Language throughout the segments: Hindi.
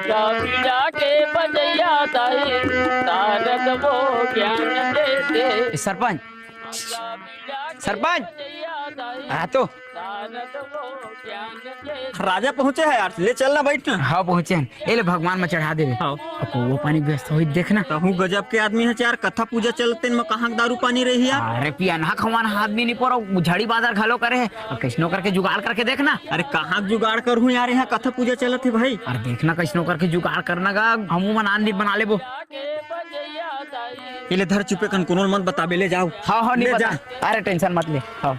आजा पिया के बजैया दाई तारक वो ज्ञान दे दे। सरपंच आजा पिया के सरपंच बजैया दाई हाँ तो तारक वो ज्ञान दे दे। राजा पहुंचे है यार, ले चलना बैठ ना। हाँ पहुंचे हैं। ये ले भगवान में चढ़ा दे हाँ। वो पानी व्यस्त हो देखना। कहूँ गजब के आदमी है यार, कथा पूजा चलते में कहाँ दारू पानी रही यार। अरे पिया ना खवाना हाथ भी नहीं पड़ो, झाड़ी बाजार घालो करे है और कैसनो करके जुगाड़ करके देखना। अरे कहाँ जुगाड़ करूँ यार, यहाँ कथा पूजा चलत है भाई। और देखना कैसनो करके जुगाड़ करना का हमू मनान भी बना ले वो। के बजैया दाई ये ले धर चुपे कन कोनो मत बताबे, ले जाओ। हाँ हाँ नहीं ले पता। अरे टेंशन मत ले। हाँ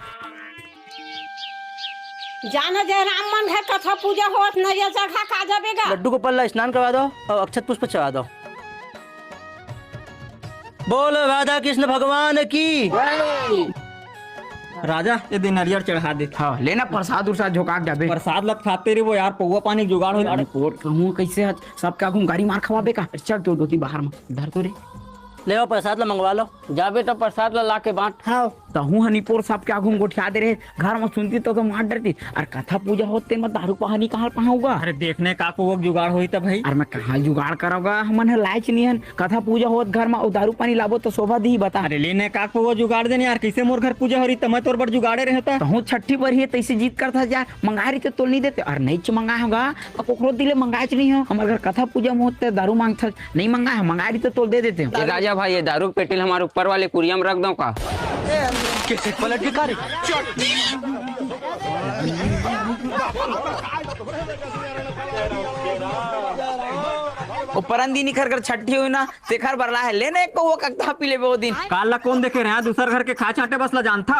जाना जयराम मन है कथा पूजा होत नरिया चढ़ा का जाबेगा। लड्डू को पल्ला स्नान करवा दो और अक्षत पुष्प चढ़ा दो। बोल राधा कृष्ण भगवान की। राजा ये दिन नारियल चढ़ा दे। हाँ लेना प्रसाद उरसाद झोंका जाबे। प्रसाद लग खाते रहे वो यार, पौवा पानी जुगाड़ हो। अरे कोट कहूँ कैसे सब क्या घूम गाड़ी मार खवाबे का। चल तो दोती बाहर में धर तो रे। ले आओ प्रसाद ला मंगवा लो। जाबे तो प्रसाद ला के बांट। हाँ तहू हनीपुर सब क्या घूम गोठिया दे रहे घर में सुनती तो मार डरती। और कथा पूजा होते मत दारू पहानी कहाँ पहाऊंगा। अरे देखने का को जुगाड़ होई तब भाई। अरे मैं कहाँ जुगाड़ करोगा, हमन है लाइच नहीं है। कथा पूजा होत घर में दारू पानी लाबो तो शोभा दी बता। अरे लेने का को वो जुगाड़ देने यार, कैसे मोर घर पूजा हो रही तब तोर बड़ जुगाड़े रहता। तहू छठी पर ही तैसे जीत करता जा मंगा रही तो नहीं देते। और नहीं मंगा होगा कोकरो दिले मंगाए नहीं हो। हमारे घर कथा पूजा में होते दारू मांगता नहीं मंगा है, मंगा रही तो तोल दे देते। ये राजा भाई ये दारू पेटिल हमारे ऊपर वाले कुरिया में रख दो का। कैसे पलट के कार्य। परंदी निखर कर छठी हुई ना तेखर बरला है लेने को वो कक्ता पी ले वो दिन। काल ला कौन देखे रहे दूसर घर के खा चाटे बस ला जानता।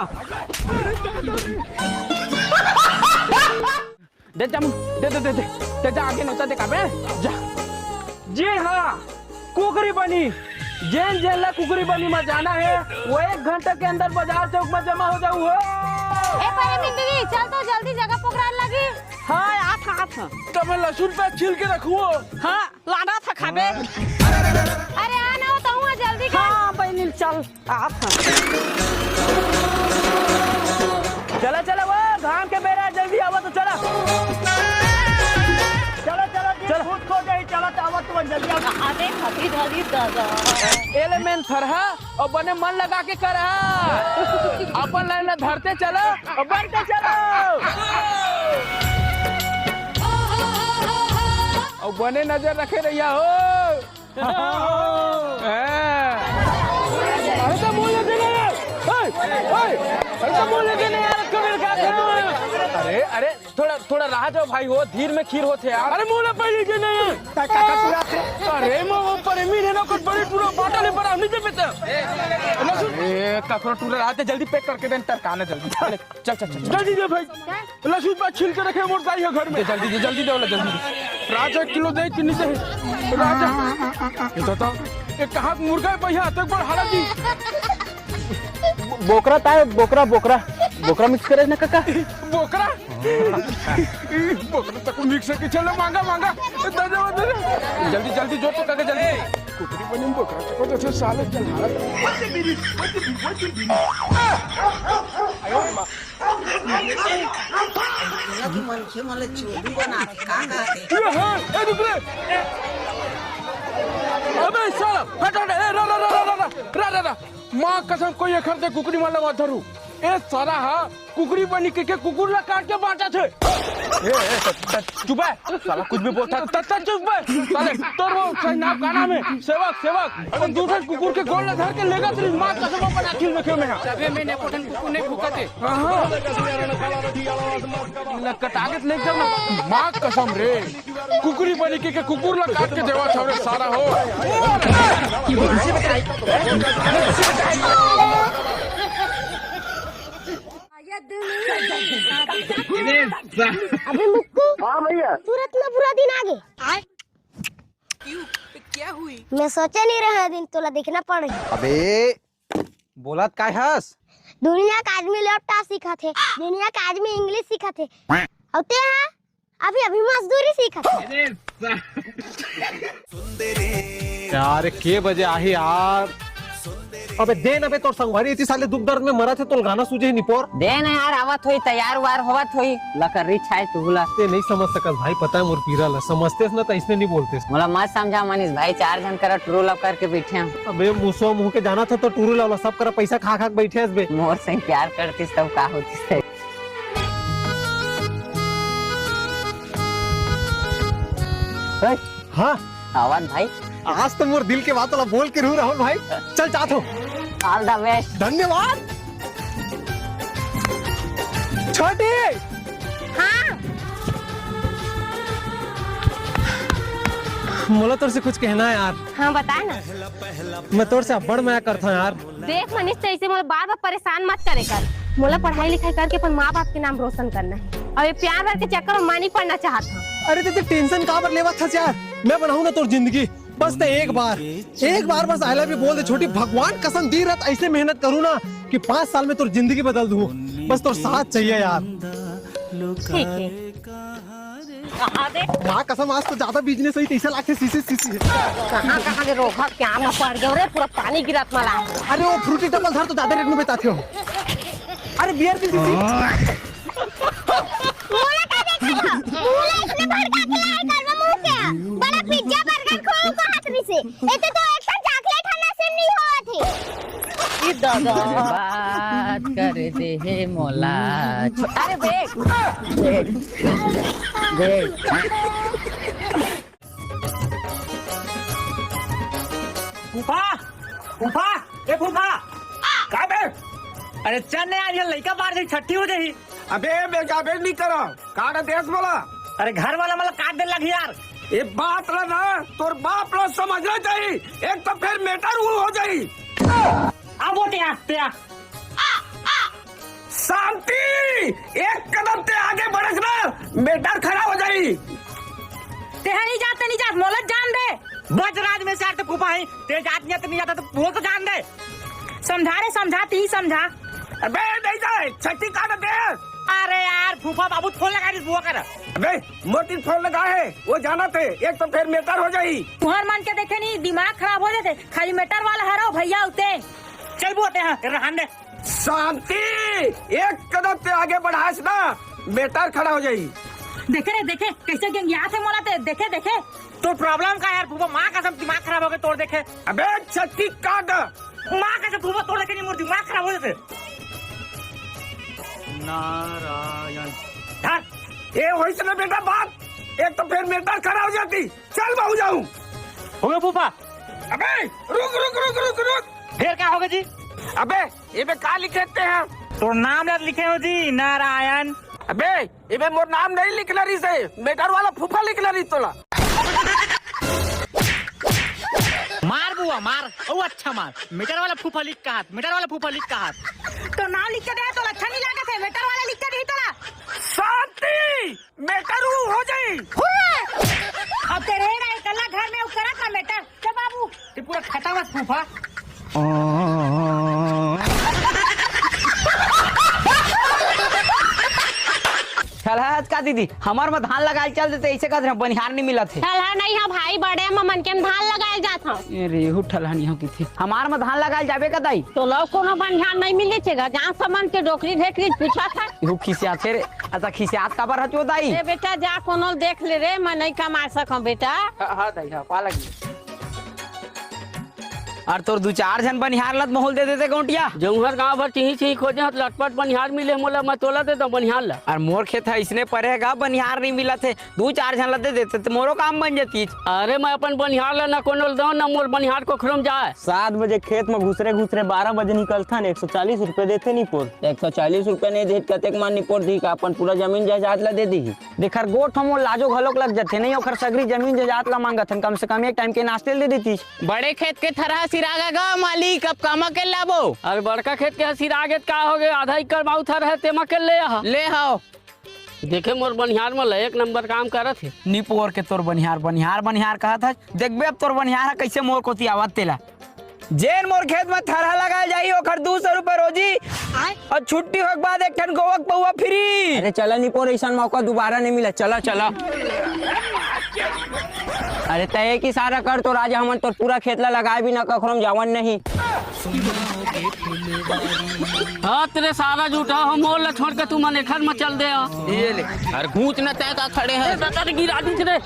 दे जा दे जा आगे नोता दे काबे जा। जी हाँ कुकरी बनी जेन जेन ला कुकरी बनी में जाना है वो 1 घंटे के अंदर बाजार चौक में जमा हो जाऊ हो। ए परमिंदगी चल तो जल्दी जगह पकड़ाने लगी। हाँ आप तो मैं लहसुन पे छिल के रखूँ। हाँ लाना था खाबे। अरे आना हो तो हुआ जल्दी कर। हाँ बहनी चल आप चला चला वो धाम के बेरा जल्दी आवा तो चला। चलो चलो चलो खुद खो जाए चलो तो आवा तो जल्दी आओ। अरे खती धली दादा एलिमेंट फरहा और बने मन लगा के करहा। अपन लाइन धरते चलो और बढ़ते चलो और बने नजर रखे रहिया हो। अरे तो बोल लगे ना यार, अरे तो बोल लगे ना यार कमेल का करो। अरे अरे थोड़ा थोड़ा रहा जाओ भाई हो, धीर में खीर होते यार। अरे मोला पहले के नहीं अरे मो ऊपर मीन है ना कुछ बड़ी पूरा बाटा ले पड़ा नीचे पे तो ए ककरो टूला रहते जल्दी पैक करके देन तरकाने जल्दी चल चल चल जल्दी दे भाई। लहसुन पे छिल के रखे मोर दाई है घर में। जल्दी दे जल्दी जल्दी। राजा 1 किलो दे किन्नी से राजा ये तो ये कहां मुर्गा पहिया तक बड़ हालत दी। बोकरा ताए बोकरा बोकरा बोकरा मिक्स करे ना काका। बोकरा बोकरा तक मिक्स के चलो मांगा मांगा दे जल्दी जल्दी जो तो काके जल्दी कुकरी बनी बोकरा को तो साले चल अबे साला हट हट रा मां कसम कोई खरते कुकरी माला मत धरू। ए सारा हा कुकरी बनी के कुकुर ला काट के बांटा थे। ए चुप है साला कुछ भी बोलता तत्ता चुप है साले तोर वो सही नाम का नाम है सेवक सेवक और दूसरे कुकुर के गोल ला धर के लेगा तेरी मां कसम अपन अखिल में क्यों में सबे मैंने कोठन कुकुर ने फुकाते। हां लकट आगे ले जाओ ना मां कसम रे कुकुरी बनी के कुकुर ला काट के देवा छौरे सारा हो। अबे मुक्कू। हाँ भैया सूरत में पूरा दिन आगे क्यों क्या हुई? मैं सोचे नहीं रहा दिन तोला देखना पड़े। अबे बोलत काय हस? दुनिया का आदमी लैपटॉप सीखा थे, दुनिया का आदमी इंग्लिश सीखा थे और ते हैं अभी अभी मजदूरी सीखा थे। यार के बजे आहे यार अबे दे न बे तोर संगवारी इतनी साले दुख दर्द में मरा थे तो गाना सूझे ही निपोर। दे ना यार, आवत होई तैयार वार होवत होई लकड़ी छाए तुहला। ते नहीं समझ सकत भाई, पता है मोर पीरा ला, समझतेस ना तो इसने नहीं बोलतेस। मोला मत समझा मनीष भाई, 4 जन करा ट्रू लव करके बैठे हैं। अबे मुसो मुंह के जाना था तो टूरू लावला, सब करा पैसा खा खा के बैठे हस बे। मोर से प्यार करतीस तब का होतीस। हाँ आवाज भाई, आज तो मोर दिल के बात वाला बोल के रू राहुल भाई। चल चाहत हो, ऑल द बेस्ट। धन्यवाद। छोटी हाँ मोला तोर से कुछ कहना है यार। हाँ बता ना। मैं तोर से बड़ माया करता हूँ यार। देख मनीष, तो ऐसे मोला बार बार परेशान मत करे कर। मोला पढ़ाई लिखाई करके अपन माँ बाप के नाम रोशन करना है, और ये प्यार भर के चक्कर में मानी पढ़ना चाहता हूँ। अरे ते टेंशन कहाँ पर लेवा था यार, मैं बनाऊँ ना तोर जिंदगी। बस ते एक बार बस आई लव यू बोल दे छोटी। भगवान कसम दी रात ऐसे मेहनत करूँ ना कि 5 साल में तोर जिंदगी बदल दूँ। बस तोर साथ चाहिए यार। ठीक है। माँ कसम आज तो ज्यादा बिजनेस हुई, 30 लाख से सीसी। कहाँ के रोगा क्या में पड़ गए रे, पूरा पानी गिरत मला। अरे वो फ्रूटी डबल धर तो ज्यादा रेट में बेचाते हो। अरे बियर की सीसी। मोला का देखा था, मोला इतने भर का खिलाए करवा मुंह के बड़ा पिज्जा बर्गर खो को हाथ में से एते तो एक चॉकलेट खाना से नहीं हुआ थी। ई दादा बात कर दे हे मोला। अरे देख फूफा फूफा ए फूफा का बे? अरे चल ने आज लड़का बाहर से छठी हो जाही। अबे बेटा बेट नहीं करो, काट देश वाला। अरे घर वाला मतलब काट दे लग यार। ये बात ला ना तोर बाप ला समझना चाहिए, एक तो फिर मेटर हो जाई। अब वो त्या शांति, एक कदम ते आगे बढ़स ना मेटर खड़ा हो जाई। ते नहीं जात मोलत जान दे। बज राज में से आते फूफा है, ते जात नहीं जाता तो वो तो जान दे। समझा रे समझा, ती समझा। अबे नहीं जाए, छठी काट दे। अरे यार फूफा बाबू फोन लगा दी बुआ कर। अबे मोटी फोन लगा है, वो जाना थे, एक तो फिर मेटर हो जाई। तुहर मन के देखे नहीं दिमाग खराब हो जाते, खाली मेटर वाला हराओ भैया उते। चल बोते हैं रहन दे। शांति, एक कदम ते आगे बढ़ास ना मेटर खड़ा हो जाई। देखे रे देखे कैसे गंगिया थे मोला ते देखे। तो प्रॉब्लम का यार फूफा, माँ कसम दिमाग खराब हो गया तोड़ देखे। अबे छठी काट, माँ कसम फूफा तोड़ देखे नहीं, मोर दिमाग खराब हो जाते। नारायण ये वही से ना बेटा बात, एक तो फिर मेटर खड़ा हो जाती। चल बहु जाऊं हो गया फूफा। अबे रुक फिर क्या होगा जी? अबे ये में क्या लिखते हैं? तो नाम लिखे हो जी, नारायण। अबे ये में मोर नाम नहीं लिखना रही से, मेटर वाला फूफा लिखना रही तोला। मार बुआ मार, ओ अच्छा मार। मेटर वाला फूफा लिख का हाथ, तो नाम लिख के दे तो अच्छा नहीं लगा थे, मेटर वाला लिख के दे तोला। शांति, मेटर हो जाई। अब तेरे ना इकल्ला घर में करा था मेटर के बाबू, ये पूरा खत्म है फूफा। चल का दीदी, हमार में धान लगाए चल देते, ऐसे का बनिहार नहीं मिला थे। ठलहा नहीं है भाई, बड़े मन के धान लगाए जात हूँ। रेहू ठलहानी हो की थी, हमार में धान लगाए जाबे का दाई। तो लोग कोनो बनिहार नहीं मिले थे, जहाँ सामान के डोकरी ढेकरी पूछा था। यू खिसिया थे रे। अच्छा खिसियात का बार हचो दाई। ए बेटा जा कोनो देख ले रे, मैं नहीं कमा सकूं बेटा। हां दाई हां पा लगी। और तोर 2-4 जन बनिहार लत मोहल दे देते गोटिया। जमुहर गांव भर चिही खोजे हत लटपट बनिहार मिले, मोला मैं तोला दे तो बनिहार ला। और मोर खेत है इसने परेगा, बनिहार नहीं मिला थे, 2-4 जन लत दे देते तो मोरो काम बन जाती। अरे मैं अपन बनिहार ला ना कोनो दो ना मोर बनिहार को खरम जाए। 7 बजे खेत में घुसरे 12 बजे निकलता न 140 रुपए देते नहीं पोर। 140 रुपए नहीं दे कतेक मान निपोर दी का अपन पूरा जमीन जायदाद ला दे दी। देखर गोठ हम लाजो घलोक लग जाते नहीं, ओकर सगरी जमीन जायदाद ला मांगत, कम से कम एक टाइम के नाश्ते दे देती। बड़े खेत के थरहा सिरागा गा मालिक, अब कामा के लाबो। अरे बड़का खेत के सिरागे का हो गया, आधा एकड़ बाऊ थर है तेमा के ले आओ। देखे मोर बनिहार में एक नंबर काम करत है। निपोर के तोर बनिहार कहा था। देखबे अब तोर बनिहार कैसे मोर कोती आवत तेला। जेन मोर खेत में थरहा लगाए जाई ओकर 200 रुपए रोजी, और छुट्टी होके बाद एक टन गोवक पौवा फ्री। अरे चला निपोर, ऐसा मौका दोबारा नहीं मिला, चला। अरे तय की सारा कर तो राजा हमन तो पूरा खेतला लगाए भी ना कखरम जावन नहीं। हाँ तेरे सारा झूठा हो मोर ला छोड़ के तू मनेखर में चल दे ये ले अरे घूच न तय का खड़े हैं गिरा दी रे